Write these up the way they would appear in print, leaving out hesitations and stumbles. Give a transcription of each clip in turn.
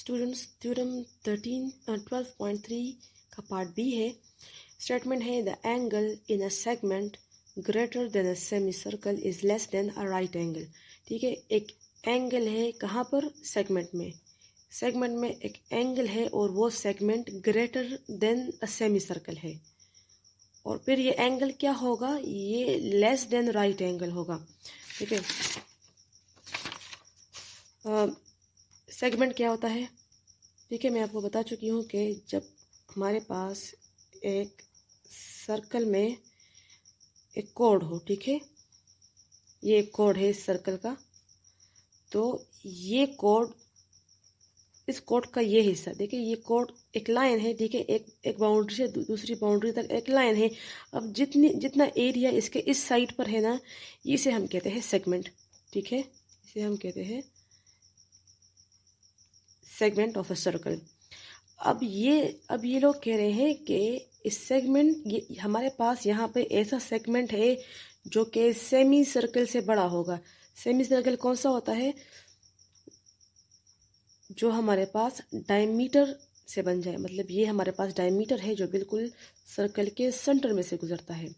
Students theorem 12.3 का part B है। Statement है the angle in a segment greater than a semi circle is less than a right angle. ठीक है, एक angle है कहाँ पर? सेगमेंट में। सेगमेंट में एक एंगल है और वो segment greater than a semi circle है, और फिर ये एंगल क्या होगा? ये लेस देन राइट एंगल होगा। ठीक है, सेगमेंट क्या होता है? ठीक है, मैं आपको बता चुकी हूँ कि जब हमारे पास एक सर्कल में एक कोड हो, ठीक है, ये एक कोड है इस सर्कल का, तो ये कोड, इस कोड का ये हिस्सा देखिए, ये कोड एक लाइन है, ठीक है, एक बाउंड्री से दूसरी बाउंड्री तक एक लाइन है। अब जितना एरिया इसके इस साइड पर है ना, इसे हम कहते हैं सेगमेंट। ठीक है, इसे हम कहते हैं सेगमेंट ऑफ अ सर्कल। अब ये लोग कह रहे हैं कि इस सेगमेंट, ये हमारे पास यहाँ पे ऐसा सेगमेंट है जो कि सेमी सर्कल से बड़ा होगा। सेमी सर्कल कौन सा होता है? जो हमारे पास डायमीटर से बन जाए, मतलब ये हमारे पास डायमीटर है जो बिल्कुल सर्कल के सेंटर में से गुजरता है।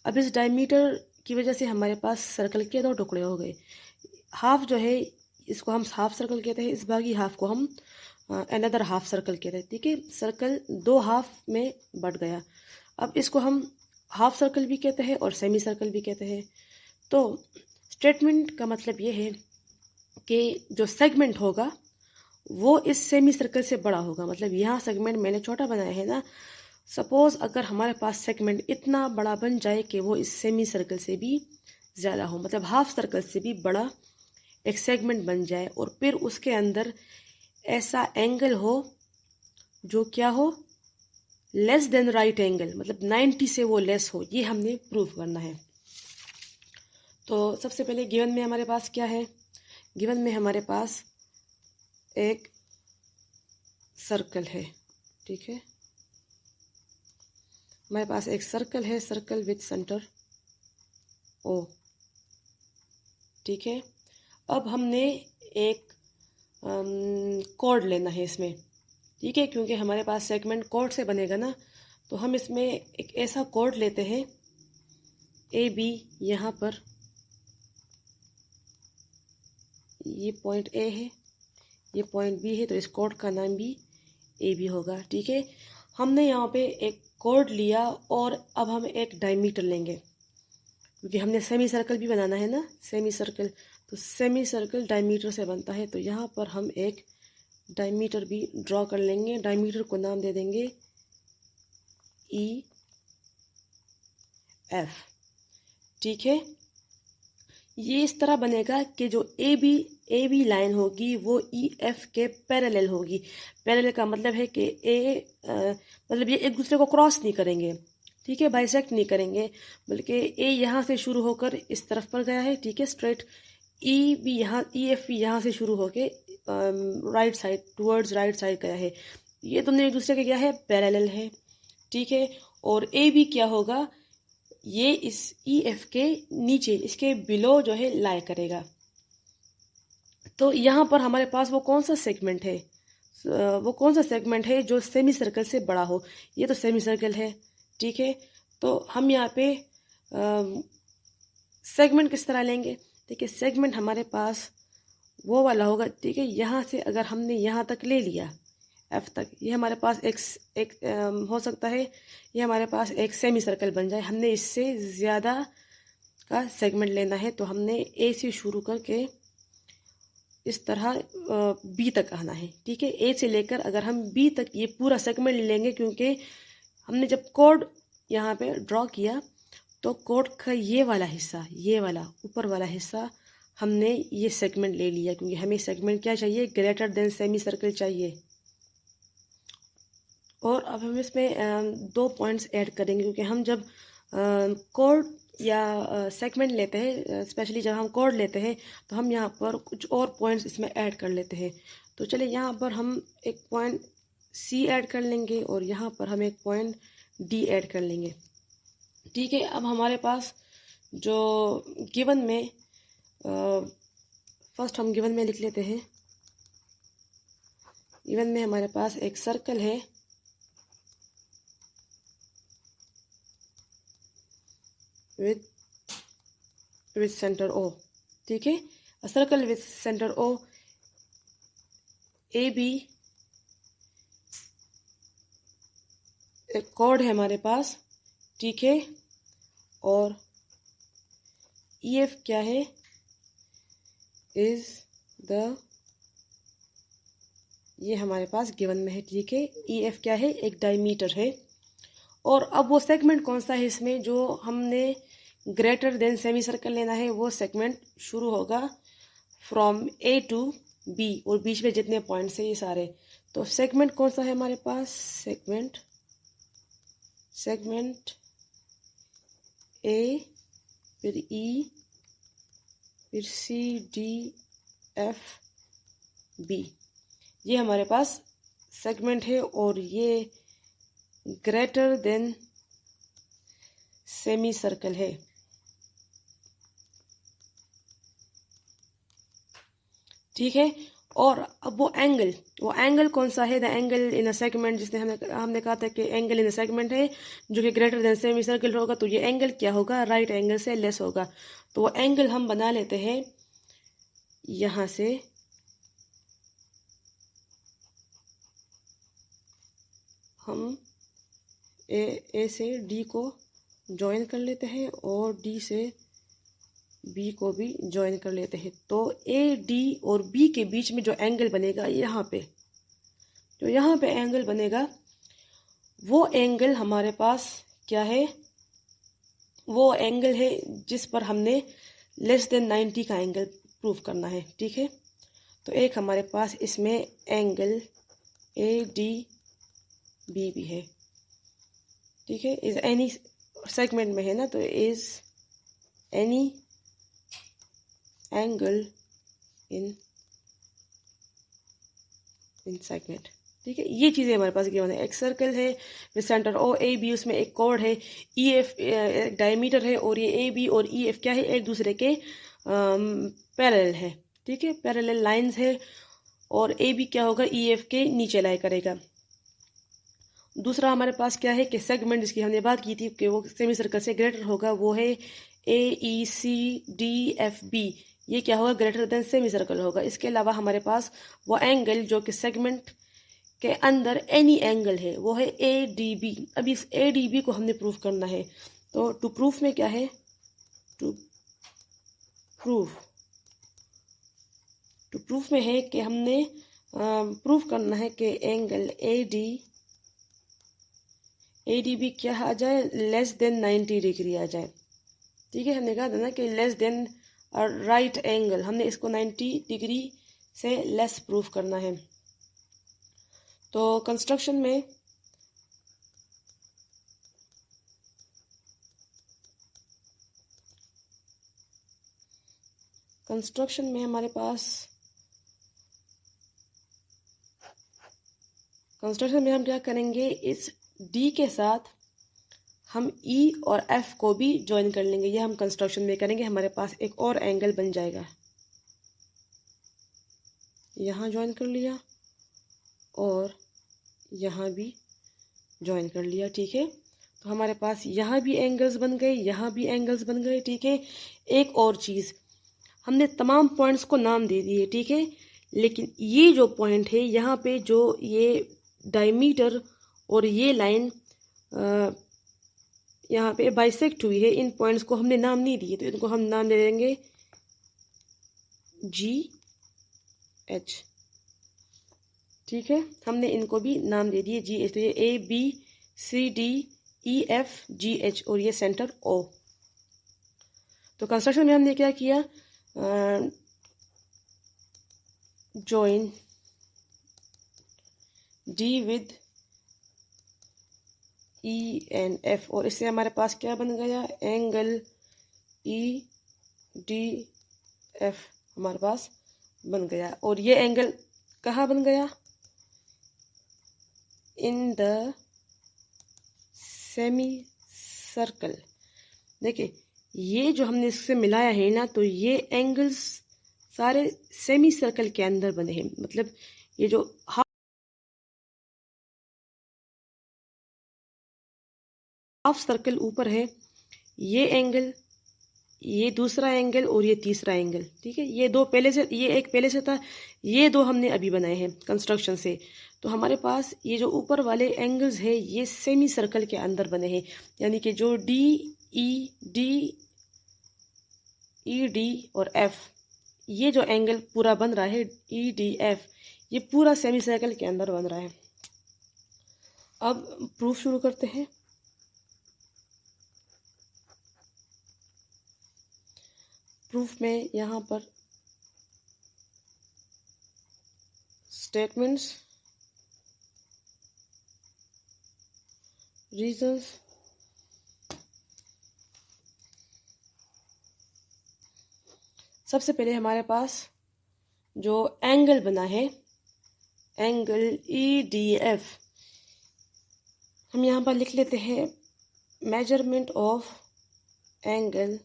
अब इस डायमीटर की वजह से हमारे पास सर्कल के दो टुकड़े हो गए। हाफ जो है, इसको हम हाफ सर्कल कहते हैं, इस बाकी हाफ को हम अनदर हाफ सर्कल कहते हैं। ठीक है, सर्कल दो हाफ में बट गया। अब इसको हम हाफ सर्कल भी कहते हैं और सेमी सर्कल भी कहते हैं। तो स्टेटमेंट का मतलब ये है कि जो सेगमेंट होगा वो इस सेमी सर्कल से बड़ा होगा। मतलब यहाँ सेगमेंट मैंने छोटा बनाया है ना, सपोज अगर हमारे पास सेगमेंट इतना बड़ा बन जाए कि वो इस सेमी सर्कल से भी ज़्यादा हो, मतलब हाफ सर्कल से भी बड़ा एक सेगमेंट बन जाए, और फिर उसके अंदर ऐसा एंगल हो जो क्या हो? लेस देन राइट एंगल, मतलब 90 से वो लेस हो, ये हमने प्रूव करना है। तो सबसे पहले गिवन में हमारे पास क्या है? गिवन में हमारे पास एक सर्कल है। ठीक है, हमारे पास एक सर्कल है, सर्कल विथ सेंटर ओ। ठीक है, अब हमने एक कोड लेना है इसमें। ठीक है, क्योंकि हमारे पास सेगमेंट कोड से बनेगा ना, तो हम इसमें एक ऐसा कोड लेते हैं ए बी। यहाँ पर ये पॉइंट ए है, ये पॉइंट बी है, तो इस कोड का नाम भी ए बी होगा। ठीक है, हमने यहाँ पे एक कोड लिया और अब हम एक डायमीटर लेंगे, क्योंकि हमने सेमी सर्कल भी बनाना है ना, सेमी सर्कल। तो सेमी सर्कल डायमीटर से बनता है, तो यहाँ पर हम एक डायमीटर भी ड्रॉ कर लेंगे। डायमीटर को नाम दे देंगे ई एफ। ठीक है, ये इस तरह बनेगा कि जो ए बी लाइन होगी वो ई एफ के पैरेलल होगी। पैरेलल का मतलब है कि मतलब ये एक दूसरे को क्रॉस नहीं करेंगे। ठीक है, बाइसेक्ट नहीं करेंगे, बल्कि ए यहाँ से शुरू होकर इस तरफ पर गया है, ठीक है, स्ट्रेट। ई एफ भी यहाँ से शुरू होके right side, towards right side गया है। ये दोनों एक दूसरे के क्या है? पैरेलल है। ठीक है, और ए बी क्या होगा? ये इस ई एफ के नीचे, इसके बिलो जो है लाई करेगा। तो यहाँ पर हमारे पास वो कौन सा सेगमेंट है? वो कौन सा सेगमेंट है जो सेमी सर्कल से बड़ा हो? ये तो सेमी सर्कल है। ठीक है, तो हम यहाँ पे सेगमेंट किस तरह लेंगे? ठीक है, सेगमेंट हमारे पास वो वाला होगा। ठीक है, यहाँ से अगर हमने यहाँ तक ले लिया, एफ तक, ये हमारे पास एक हो सकता है ये हमारे पास एक सेमी सर्कल बन जाए। हमने इससे ज़्यादा का सेगमेंट लेना है, तो हमने ए से शुरू करके इस तरह बी तक आना है। ठीक है, ए से लेकर अगर हम बी तक ये पूरा सेगमेंट ले लेंगे, क्योंकि हमने जब कोड यहाँ पे ड्रॉ किया तो कोड का ये वाला हिस्सा, ये वाला ऊपर वाला हिस्सा, हमने ये सेगमेंट ले लिया, क्योंकि हमें सेगमेंट क्या चाहिए? ग्रेटर देन सेमी सर्कल चाहिए। और अब हम इसमें दो पॉइंट्स ऐड करेंगे, क्योंकि हम जब कोड या सेगमेंट लेते हैं, स्पेशली जब हम कोड लेते हैं, तो हम यहाँ पर कुछ और पॉइंट्स इसमें ऐड कर लेते हैं। तो चलिए, यहाँ पर हम एक पॉइंट सी ऐड कर लेंगे और यहाँ पर हम एक पॉइंट डी ऐड कर लेंगे। ठीक है, अब हमारे पास जो गिवन में फर्स्ट हम गिवन में लिख लेते हैं, इवन में हमारे पास एक सर्कल है विथ सेंटर ओ, ठीक है, circle with centre O, A B एक कॉर्ड है हमारे पास, ठीक है, और ई एफ क्या है, इज द, ये हमारे पास गिवन में है, ठीक है, ई एफ क्या है, एक डायमीटर है। और अब वो सेगमेंट कौन सा है इसमें जो हमने ग्रेटर देन सेमी सर्कल लेना है, वो सेगमेंट शुरू होगा फ्रॉम ए टू बी और बीच में जितने पॉइंट्स हैं ये सारे। तो सेगमेंट कौन सा है हमारे पास, सेगमेंट ए, फिर ई, फिर सी, डी, एफ, बी, ये हमारे पास सेगमेंट है और ये ग्रेटर देन सेमी सर्कल है, ठीक है। और अब वो एंगल कौन सा है, the angle in a segment, जिसने हमने कहा था कि एंगल इन अ सेगमेंट है जो कि ग्रेटर देन सेमी सर्कल होगा, तो ये एंगल क्या होगा, राइट एंगल से लेस होगा। तो वो एंगल हम बना लेते हैं यहाँ से, हम ए से डी को ज्वाइन कर लेते हैं और डी से बी को भी ज्वाइन कर लेते हैं। तो ए, डी और बी के बीच में जो एंगल बनेगा यहाँ पे, जो यहाँ पे एंगल बनेगा, वो एंगल हमारे पास क्या है, वो एंगल है जिस पर हमने लेस देन 90 का एंगल प्रूव करना है, ठीक है। तो एक हमारे पास इसमें एंगल ए डी बी भी है, ठीक है, इज एनी सेगमेंट में है ना, तो is any angle in segment, ठीक है। ये चीज़ें हमारे पास गिवन है, एक सर्कल है with centre O A B, उसमें एक कॉर्ड है, ई एफ डायमीटर है, और ये ए बी और ई एफ क्या है, एक दूसरे के पैरेलल है, ठीक है, पैरेलल लाइंस है, और ए बी क्या होगा, ई एफ के नीचे लाई करेगा। दूसरा हमारे पास क्या है कि सेगमेंट, जिसकी हमने बात की थी कि वो सेमी सर्कल से ग्रेटर होगा, वो है ए ई सी डी एफ बी, ये क्या होगा, ग्रेटर देन सेमी सर्कल होगा। इसके अलावा हमारे पास वो एंगल जो कि सेगमेंट के अंदर एनी एंगल है, वो है ए डी बी। अब इस ए डी बी को हमने प्रूफ करना है, तो टू प्रूफ में क्या है, टू प्रूफ में है कि हमने प्रूफ करना है कि एंगल ए डी बी क्या आ जाए, लेस देन 90 डिग्री आ जाए, ठीक है। हमने कहा था ना कि लेस देन राइट एंगल, हमने इसको 90 डिग्री से लेस प्रूफ करना है। तो कंस्ट्रक्शन में हमारे पास कंस्ट्रक्शन में हम क्या करेंगे, इस डी के साथ हम ई और एफ को भी ज्वाइन कर लेंगे, ये हम कंस्ट्रक्शन में करेंगे। हमारे पास एक और एंगल बन जाएगा, यहाँ ज्वाइन कर लिया और यहाँ भी ज्वाइन कर लिया, ठीक है। तो हमारे पास यहाँ भी एंगल्स बन गए, यहाँ भी एंगल्स बन गए, ठीक है। एक और चीज़, हमने तमाम पॉइंट्स को नाम दे दिए, ठीक है, लेकिन ये जो पॉइंट है यहाँ पे, जो ये डायमीटर और ये लाइन यहाँ पे बाइसेक्ट हुई है, इन पॉइंट्स को हमने नाम नहीं दिए, तो इनको हम नाम दे देंगे जी एच, ठीक है। हमने इनको भी नाम दे दिए जी एच, तो ये A B C D E F G H और ये सेंटर ओ। तो कंस्ट्रक्शन में हमने क्या किया, join D with E and F, और इससे हमारे पास क्या बन गया, एंगल ई डी एफ हमारे पास बन गया। और ये एंगल कहाँ बन गया, इन द सेमी सर्कल। देखिए ये जो हमने इससे मिलाया है ना, तो ये एंगल्स सारे सेमी सर्कल के अंदर बने हैं, मतलब ये जो हाफ सर्कल ऊपर है, ये एंगल, ये दूसरा एंगल और ये तीसरा एंगल, ठीक है। ये दो पहले से, ये एक पहले से था, ये दो हमने अभी बनाए हैं कंस्ट्रक्शन से। तो हमारे पास ये जो ऊपर वाले एंगल्स है ये सेमी सर्कल के अंदर बने हैं, यानी कि जो ई डी और एफ, ये जो एंगल पूरा बन रहा है ई डी एफ, ये पूरा सेमी सर्कल के अंदर बन रहा है। अब प्रूफ शुरू करते हैं। प्रूफ में यहाँ पर स्टेटमेंट्स, रीजंस, सबसे पहले हमारे पास जो एंगल बना है, एंगल ई डी एफ, हम यहाँ पर लिख लेते हैं measurement of angle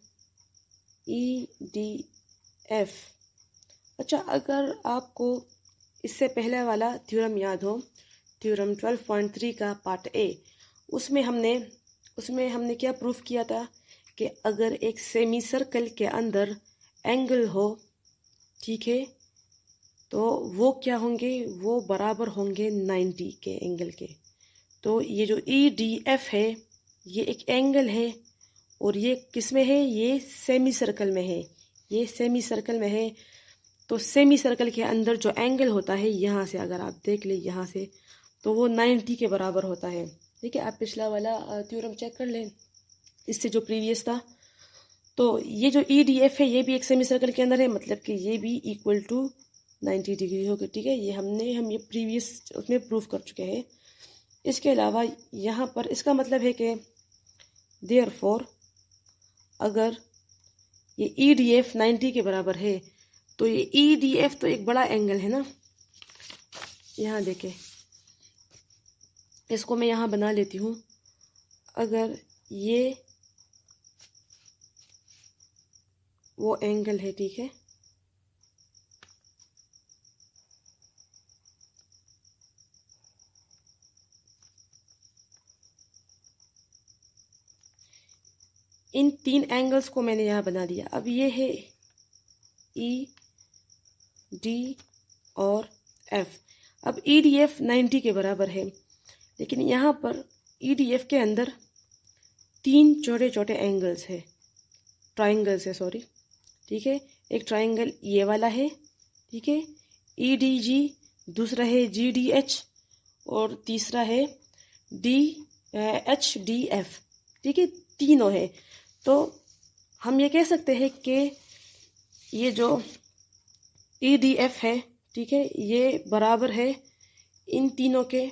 E D F. अच्छा, अगर आपको इससे पहले वाला थ्योरम याद हो, थ्योरम 12.3 का पार्ट ए, उसमें हमने क्या प्रूफ किया था कि अगर एक सेमी सर्कल के अंदर एंगल हो, ठीक है, तो वो क्या होंगे, वो बराबर होंगे 90 के एंगल के। तो ये जो ई डी एफ है ये एक एंगल है, और ये किस में है, ये सेमी सर्कल में है, ये सेमी सर्कल में है। तो सेमी सर्कल के अंदर जो एंगल होता है, यहाँ से अगर आप देख ले यहाँ से, तो वो 90 के बराबर होता है, ठीक है। आप पिछला वाला थ्योरम चेक कर लें, इससे जो प्रीवियस था। तो ये जो ई डी एफ है ये भी एक सेमी सर्कल के अंदर है, मतलब कि ये भी इक्वल टू 90 डिग्री होगा, ठीक है। ये हम ये प्रीवियस उसमें प्रूफ कर चुके हैं। इसके अलावा यहाँ पर इसका मतलब है कि देयरफॉर अगर ये ई डी एफ 90 के बराबर है, तो ये ई डी एफ तो एक बड़ा एंगल है ना। यहाँ देखें, इसको मैं यहाँ बना लेती हूँ। अगर ये वो एंगल है, ठीक है, इन तीन एंगल्स को मैंने यहाँ बना दिया। अब ये है ई डी और एफ। अब ई डी एफ 90 के बराबर है, लेकिन यहाँ पर ई डी एफ के अंदर तीन छोटे छोटे एंगल्स है, ट्राइंगल्स है, सॉरी, ठीक है। एक ट्राइंगल ये वाला है, ठीक है, ई डी जी, दूसरा है जी डी एच, और तीसरा है डी एच डी एफ, ठीक है, तीनों है। तो हम ये कह सकते हैं कि ये जो ई डी एफ है, ठीक है, ये बराबर है इन तीनों के,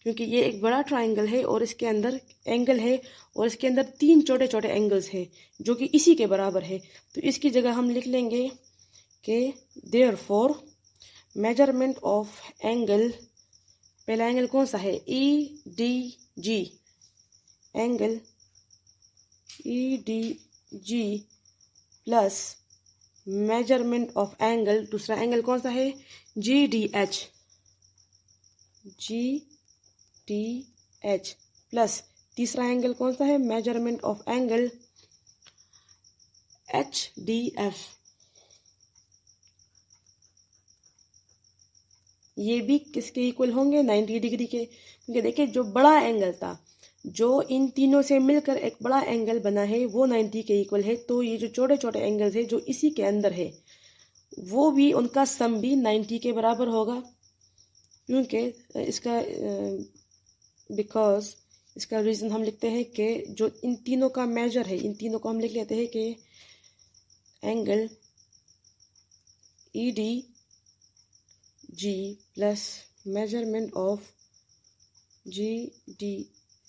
क्योंकि ये एक बड़ा ट्राइंगल है और इसके अंदर एंगल है, और इसके अंदर तीन छोटे छोटे एंगल्स है जो कि इसी के बराबर है। तो इसकी जगह हम लिख लेंगे कि देयरफॉर मेजरमेंट ऑफ एंगल, पहला एंगल कौन सा है, ई D ji, angle E D G plus measurement of angle, दूसरा एंगल कौन सा है, जी डी एच, जी डी एच प्लस तीसरा एंगल कौन सा है, measurement of angle H D F. ये भी किसके इक्वल होंगे, 90 डिग्री के, क्योंकि देखिए जो बड़ा एंगल था, जो इन तीनों से मिलकर एक बड़ा एंगल बना है, वो 90 के इक्वल है। तो ये जो छोटे छोटे एंगल्स है जो इसी के अंदर है, वो भी उनका सम भी 90 के बराबर होगा, क्योंकि इसका बिकॉज इसका रीज़न हम लिखते हैं कि जो इन तीनों का मेजर है, इन तीनों को हम लिख लेते हैं कि angle E D G plus measurement of G D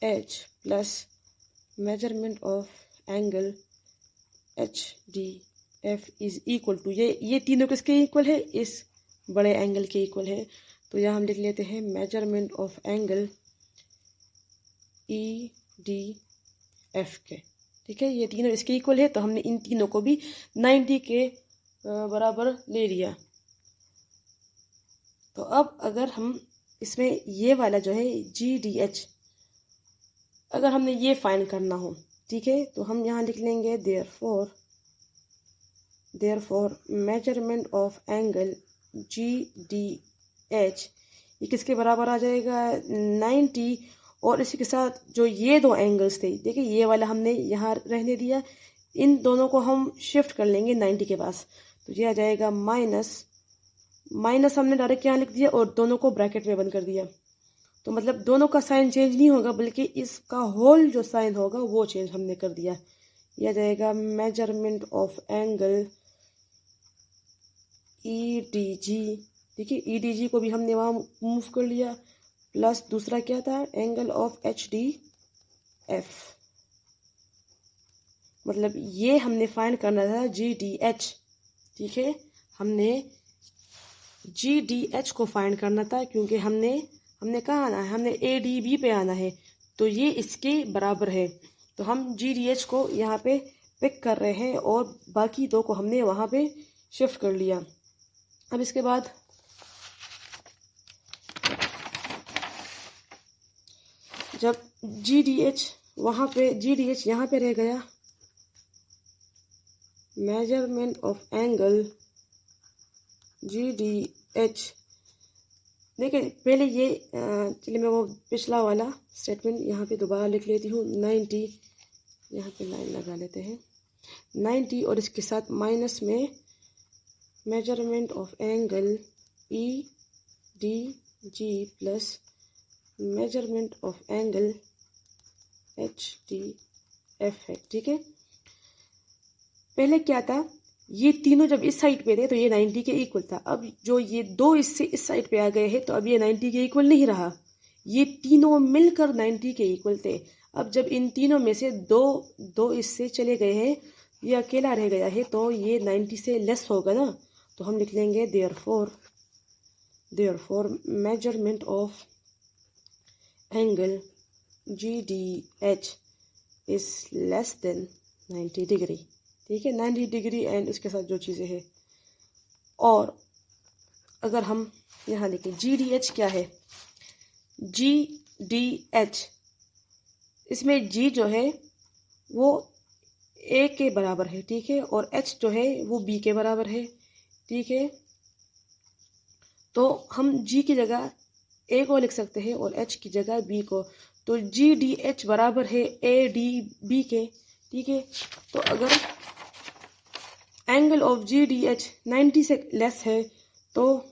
H plus measurement of angle H D F is equal to, ये तीनों किसके इक्वल है, इस बड़े एंगल के इक्वल है। तो यहाँ हम लिख लेते हैं measurement of angle E D F के, ठीक है। ये तीनों इसके इक्वल है, तो हमने इन तीनों को भी 90 के बराबर ले लिया। तो अब अगर हम इसमें ये वाला जो है जी डी एच, अगर हमने ये फाइंड करना हो, ठीक है, तो हम यहाँ लिख लेंगे therefore measurement of angle GDH ये किसके बराबर आ जाएगा 90, और इसी के साथ जो ये दो एंगल्स थे, देखिए ये वाला हमने यहाँ रहने दिया, इन दोनों को हम शिफ्ट कर लेंगे 90 के पास, तो ये आ जाएगा माइनस हमने डायरेक्ट यहाँ लिख दिया और दोनों को ब्रैकेट में बंद कर दिया, तो मतलब दोनों का साइन चेंज नहीं होगा बल्कि इसका होल जो साइन होगा वो चेंज हमने कर दिया। यह आ जाएगा मेजरमेंट ऑफ एंगल EDG, ठीक है, EDG को भी हमने वहाँ मूव कर लिया, प्लस दूसरा क्या था एंगल ऑफ HDF, मतलब ये हमने फाइंड करना था GDH, ठीक है, हमने GDH को फाइंड करना था क्योंकि हमने कहाँ आना है, हमने ADB पे आना है, तो ये इसके बराबर है, तो हम GDH को यहाँ पे पिक कर रहे हैं और बाकी दो को हमने वहाँ पे शिफ्ट कर लिया। अब इसके बाद जब GDH यहाँ पे रह गया, मेजरमेंट ऑफ एंगल GDH, देखिए पहले ये चलिए मैं वो पिछला वाला स्टेटमेंट यहाँ पे दोबारा लिख लेती हूँ, 90, यहाँ पे लाइन लगा लेते हैं 90 और इसके साथ माइनस में measurement of angle EDG plus measurement of angle HDF है, ठीक है। पहले क्या था, ये तीनों जब इस साइड पे थे तो ये 90 के इक्वल था, अब जो ये दो इससे इस साइड पे आ गए हैं तो अब ये 90 के इक्वल नहीं रहा, ये तीनों मिलकर 90 के इक्वल थे। अब जब इन तीनों में से दो इससे चले गए हैं, ये अकेला रह गया है, तो ये 90 से लेस होगा ना, तो हम लिख लेंगे therefore measurement of angle GDH is less than 90 degree, ठीक है, 90 डिग्री एंड इसके साथ जो चीज़ें हैं। और अगर हम यहाँ देखें GDH क्या है, GDH इसमें G जो है वो A के बराबर है, ठीक है, और H जो है वो B के बराबर है, ठीक है, तो हम G की जगह A को लिख सकते हैं और H की जगह B को, तो GDH बराबर है ADB के, ठीक है, तो अगर एंगल ऑफ GDH 90 से लेस है तो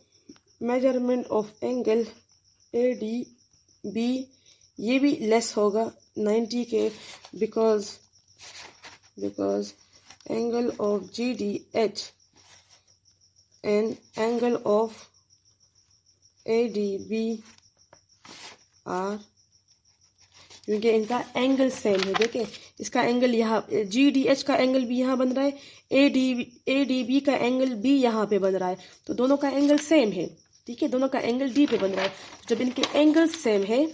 मेजरमेंट ऑफ एंगल ADB ये भी लेस होगा 90 के, because angle of GDH and angle of ADB are, क्योंकि इनका एंगल सेम है। देखिए इसका एंगल यहाँ GDH का एंगल भी यहाँ बन रहा है, ADB का एंगल भी यहाँ पे बन रहा है, तो दोनों का एंगल सेम है, ठीक है, दोनों का एंगल D पे बन रहा है। जब इनके एंगल सेम है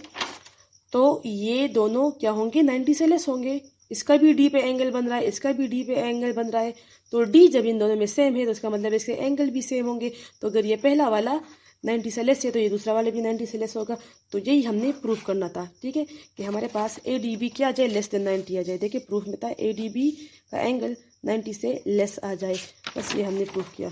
तो ये दोनों क्या होंगे 90 से लेस होंगे, इसका भी D पे एंगल बन रहा है, इसका भी D पे एंगल बन रहा है, तो D जब इन दोनों में सेम है तो इसका मतलब इसके एंगल भी सेम होंगे। तो अगर ये पहला वाला 90 से लेस है तो ये दूसरा वाला भी 90 से लेस होगा, तो यही हमने प्रूफ करना था, ठीक है, कि हमारे पास ADB क्या आ जाए लेस देन 90 आ जाए। देखिए प्रूफ में था ADB का एंगल 90 से लेस आ जाए, बस ये हमने प्रूफ किया।